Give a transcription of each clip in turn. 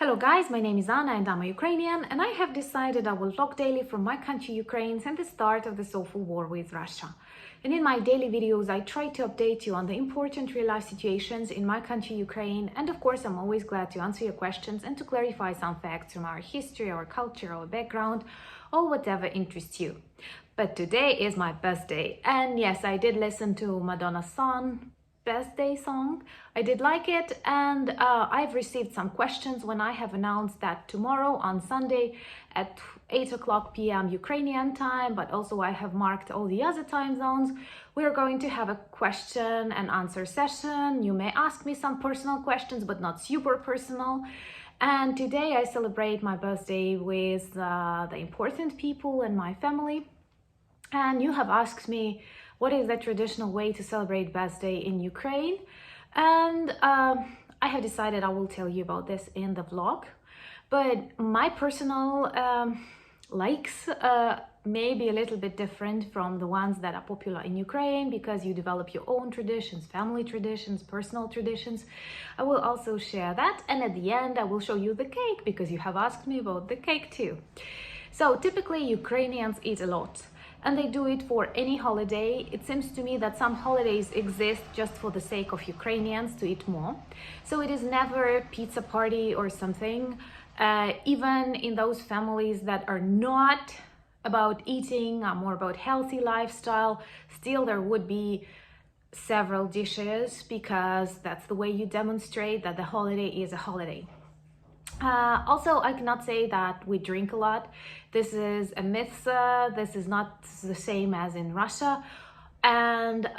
Hello guys, my name is Anna and I'm a Ukrainian, and I have decided I will vlog daily from my country Ukraine since the start of this awful war with Russia. And in my daily videos I try to update you on the important real life situations in my country Ukraine, and of course I'm always glad to answer your questions and to clarify some facts from our history, our culture, our background, or whatever interests you. But today is my birthday, and yes, I did listen to Madonna's song, birthday song. I did like it, and I've received some questions when I have announced that tomorrow on Sunday at 8 p.m. Ukrainian time, but also I have marked all the other time zones. We're going to have a question and answer session. You may ask me some personal questions, but not super personal. And today I celebrate my birthday with the important people in my family. And you have asked me, what is the traditional way to celebrate birthday in Ukraine? And I have decided I will tell you about this in the vlog. But my personal likes may be a little bit different from the ones that are popular in Ukraine, because you develop your own traditions, family traditions, personal traditions. I will also share that. And at the end, I will show you the cake, because you have asked me about the cake too. So typically Ukrainians eat a lot, and they do it for any holiday. It seems to me that some holidays exist just for the sake of Ukrainians to eat more. So it is never a pizza party or something. Even in those families that are not about eating, are more about healthy lifestyle, still there would be several dishes, because that's the way you demonstrate that the holiday is a holiday. Also, I cannot say that we drink a lot. This is a myth. This is not the same as in Russia. And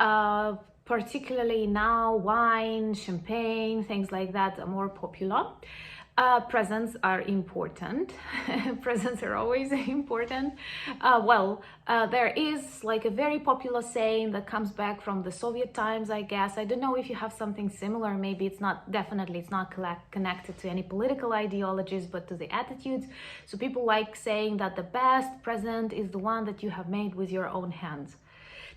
particularly now, wine, champagne, things like that are more popular. Presents are important. Presents are always important. There is like a very popular saying that comes back from the Soviet times, I guess. I don't know if you have something similar. Maybe it's not, definitely it's not connected to any political ideologies, but to the attitudes. So people like saying that the best present is the one that you have made with your own hands.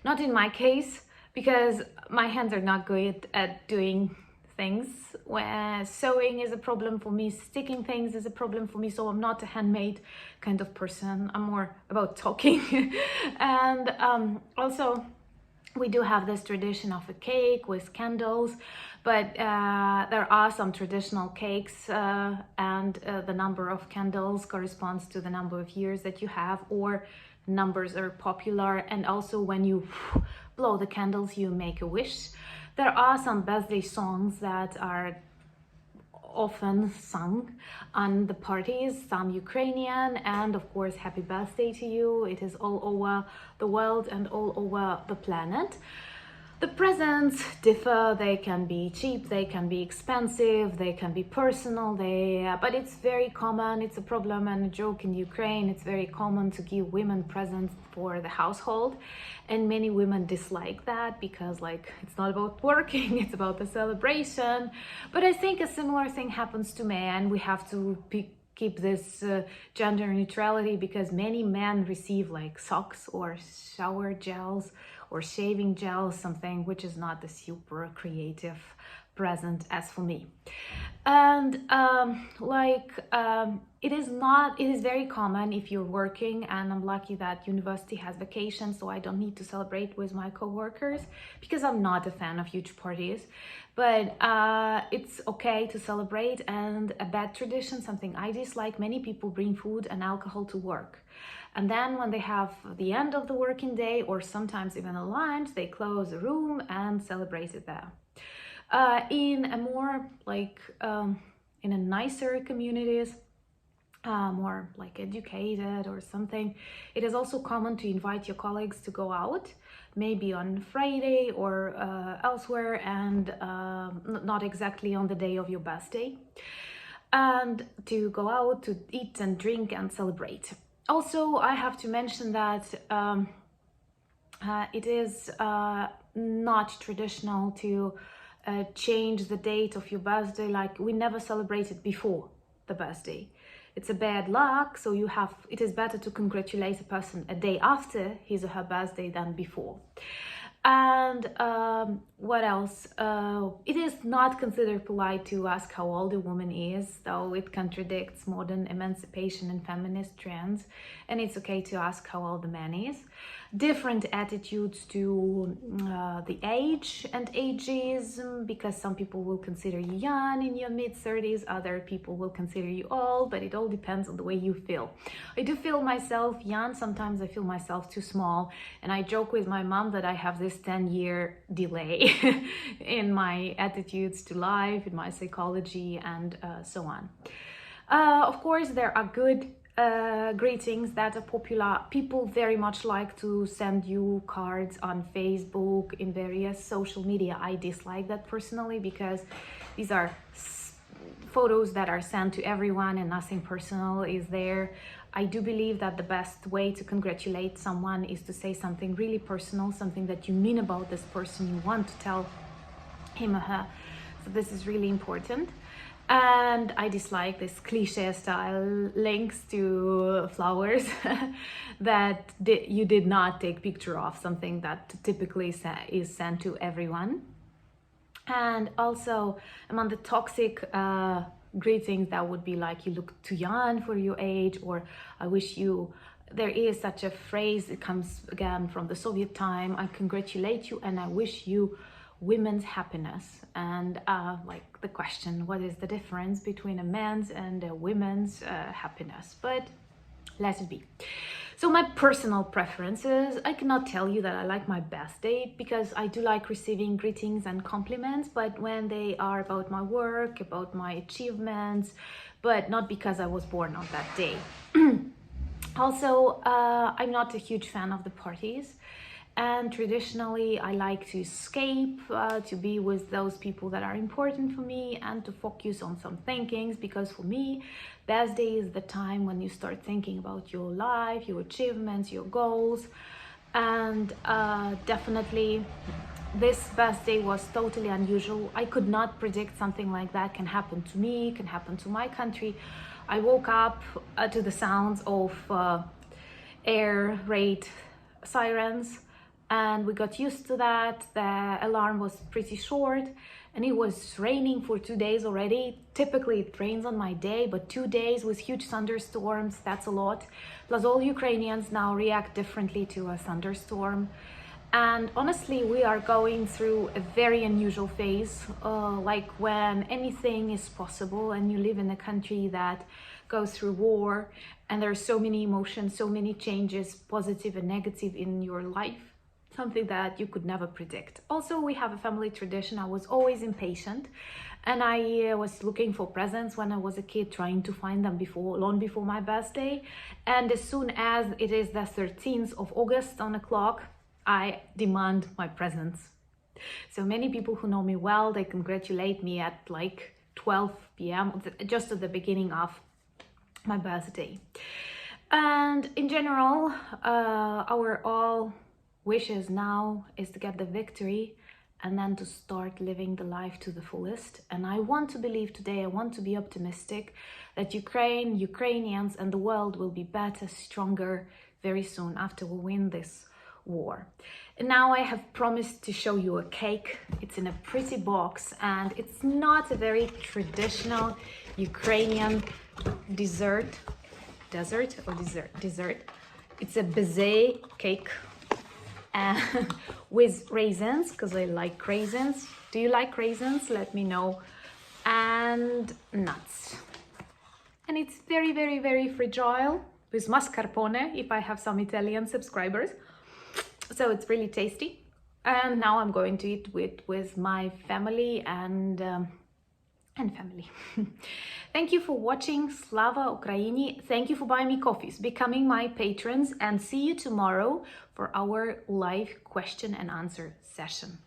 Not in my case, because my hands are not good at doing things. Where sewing is a problem for me, sticking things is a problem for me, so I'm not a handmade kind of person. I'm more about talking. And also we do have this tradition of a cake with candles, but there are some traditional cakes and the number of candles corresponds to the number of years that you have, or numbers are popular. And also when you blow the candles, you make a wish. There are some birthday songs that are often sung on the parties, some Ukrainian, and of course, happy birthday to you. It is all over the world and all over the planet. The presents differ. They can be cheap, they can be expensive, they can be personal, but it's very common. It's a problem and a joke in Ukraine. It's very common to give women presents for the household, and many women dislike that because, like, it's not about working, it's about the celebration. But I think a similar thing happens to men. We have to keep this gender neutrality, because many men receive like socks or shower gels or shaving gel, something which is not a super creative present as for me. And it is very common if you're working, and I'm lucky that university has vacation, so I don't need to celebrate with my co-workers, because I'm not a fan of huge parties. But it's okay to celebrate. And a bad tradition, something I dislike, many people bring food and alcohol to work. And then when they have the end of the working day, or sometimes even a lunch, they close the room and celebrate it there. In a more in a nicer communities, more like educated or something, it is also common to invite your colleagues to go out, maybe on Friday or elsewhere, and not exactly on the day of your birthday, and to go out to eat and drink and celebrate. Also, I have to mention that it is not traditional to change the date of your birthday. Like, we never celebrated before the birthday. It's a bad luck, so it is better to congratulate a person a day after his or her birthday than before. And What else? It is not considered polite to ask how old a woman is, though it contradicts modern emancipation and feminist trends, and it's okay to ask how old the man is. Different attitudes to the age and ageism, because some people will consider you young in your mid-30s, other people will consider you old, but it all depends on the way you feel. I do feel myself young, sometimes I feel myself too small, and I joke with my mom that I have this 10-year delay in my attitudes to life, in my psychology, and so on. Of course, there are good greetings that are popular. People very much like to send you cards on Facebook, in various social media. I dislike that personally, because these are photos that are sent to everyone and nothing personal is there. I do believe that the best way to congratulate someone is to say something really personal, something that you mean about this person, you want to tell him or her. So this is really important. And I dislike this cliche style links to flowers that you did not take picture of, something that typically is sent to everyone. And also among the toxic greetings, that would be like, you look too young for your age, or I wish you, there is such a phrase, it comes again from the Soviet time, I congratulate you and I wish you women's happiness. And like the question, what is the difference between a man's and a women's happiness? But let it be. So my personal preferences, I cannot tell you that I like my birthday, because I do like receiving greetings and compliments, but when they are about my work, about my achievements, but not because I was born on that day. Also, I'm not a huge fan of the parties. And traditionally, I like to escape, to be with those people that are important for me, and to focus on some thinkings, because for me, birthday is the time when you start thinking about your life, your achievements, your goals. And definitely, this birthday was totally unusual. I could not predict something like that can happen to me, can happen to my country. I woke up to the sounds of air raid sirens, and we got used to that. The alarm was pretty short, and it was raining for 2 days already. Typically it rains on my day, but 2 days with huge thunderstorms, that's a lot. Plus all Ukrainians now react differently to a thunderstorm. And honestly, we are going through a very unusual phase, like when anything is possible and you live in a country that goes through war, and there are so many emotions, so many changes, positive and negative in your life, something that you could never predict. Also, we have a family tradition. I was always impatient, and I was looking for presents when I was a kid, trying to find them long before my birthday. And as soon as it is the 13th of August on the clock, I demand my presents. So many people who know me well, they congratulate me at like 12 p.m, just at the beginning of my birthday. And in general, our all wishes now is to get the victory, and then to start living the life to the fullest. And I want to believe today, I want to be optimistic that Ukrainians and the world will be better, stronger very soon after we win this war. And now I have promised to show you a cake. It's in a pretty box, and it's not a very traditional Ukrainian dessert. It's a baiser cake with raisins, because I like raisins. Do you like raisins? Let me know. And nuts. And it's very, very, very fragile, with mascarpone, if I have some Italian subscribers. So it's really tasty. And now I'm going to eat with my family and family. Thank you for watching. Slava Ukraini. Thank you for buying me coffees, becoming my patrons, and see you tomorrow for our live question and answer session.